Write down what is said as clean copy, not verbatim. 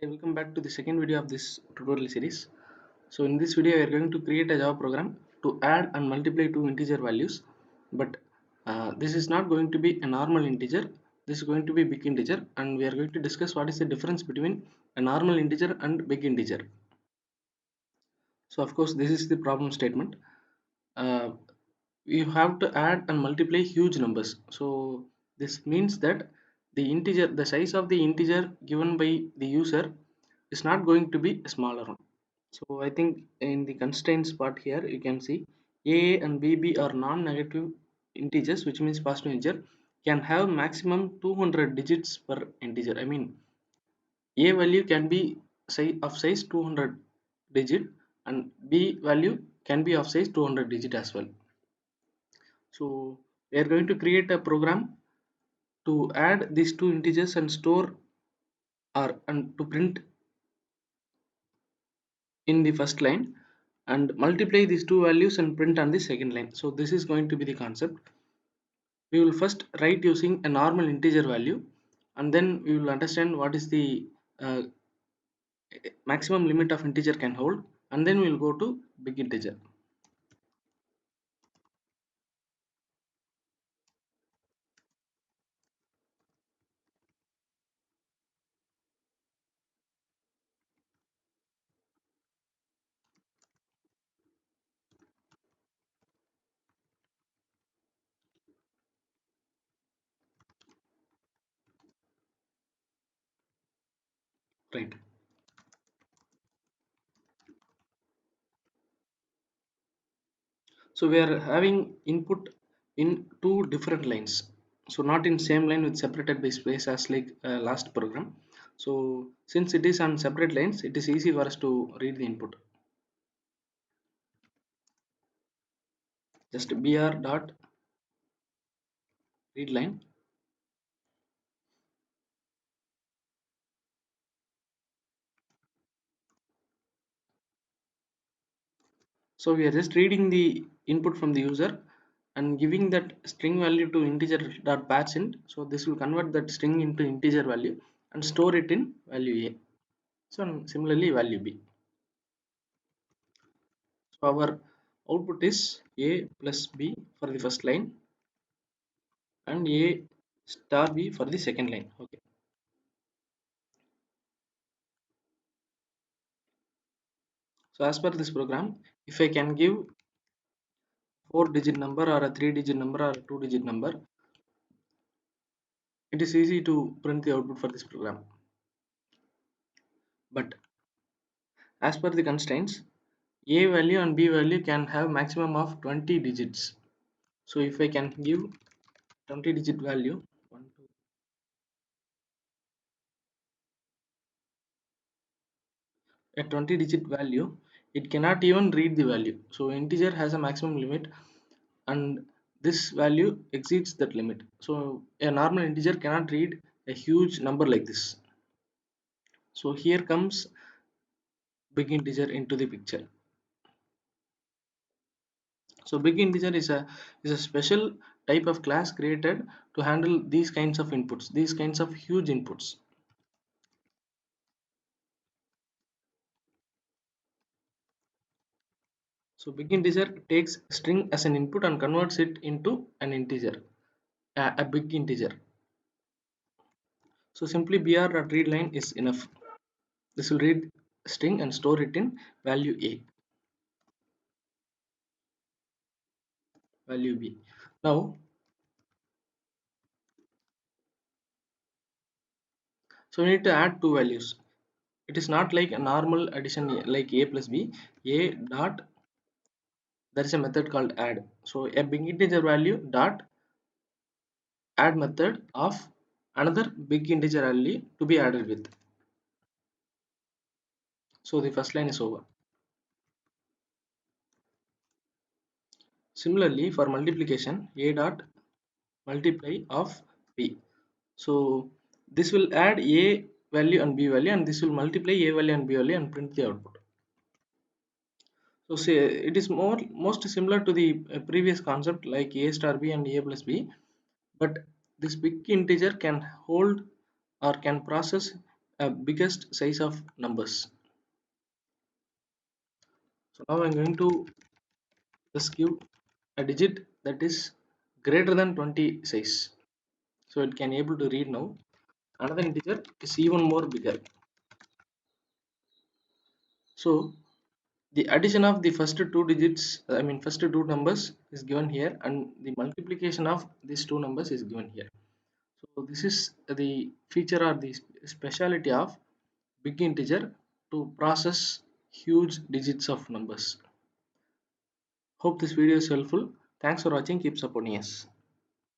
Hi, welcome back to the second video of this tutorial series. So in this video we are going to create a Java program to add and multiply two integer values, but this is not going to be a normal integer. This is going to be big integer, and we are going to discuss what is the difference between a normal integer and big integer. So of course this is the problem statement. uh, you have to add and multiply huge numbers. So this means that the size of the integer given by the user is not going to be a smaller one. So I think in the constraints part here you can see a and bb are non-negative integers, which means positive integer, can have maximum 200 digits per integer. I mean, a value can be size 200 digit, and b value can be of size 200 digit as well. So we are going to create a program to add these two integers and store or and to print in the first line, and multiply these two values and print on the second line. So this is going to be the concept. We will first write using a normal integer value, and then we will understand what is the uh, maximum limit of integer can hold, and then we will go to big integer. Right. So we are having input in two different lines. So not in same line with separated by space as like last program. So since it is on separate lines, it is easy for us to read the input. Just br dot read line. So we are just reading the input from the user and giving that string value to integer dot patch int. So this will convert that string into integer value and store it in value a. So similarly value b. So our output is a plus b for the first line and a star b for the second line. Okay. So as per this program, if I can give 4-digit number or a 3-digit number or a 2-digit number, it is easy to print the output for this program. But as per the constraints, a value and b value can have maximum of 20 digits. So if I can give 20 digit value, 1, 2, a 20 digit value, it cannot even read the value. So integer has a maximum limit, and this value exceeds that limit. So a normal integer cannot read a huge number like this. So here comes big integer into the picture. So big integer is a special type of class created to handle these kinds of inputs, these kinds of huge inputs. So big integer takes string as an input and converts it into an integer, a big integer. So simply br.readline is enough. This will read string and store it in value a, value b. Now, so we need to add two values. It is not like a normal addition like a plus b. A dot, there is a method called add. So a big integer value dot add method of another big integer value to be added with. So the first line is over. Similarly, for multiplication, a dot multiply of b. So this will add a value and b value, and this will multiply a value and b value and print the output. So say it is most similar to the previous concept like a star b and a plus b, but this big integer can hold or can process a biggest size of numbers. So now I'm going to just give a digit that is greater than 20 size. So it can able to read now. Another integer is even more bigger. So the addition of the first two digits, first two numbers is given here, and the multiplication of these two numbers is given here. So this is the feature or the speciality of big integer to process huge digits of numbers. Hope this video is helpful. Thanks for watching. Keep supporting us.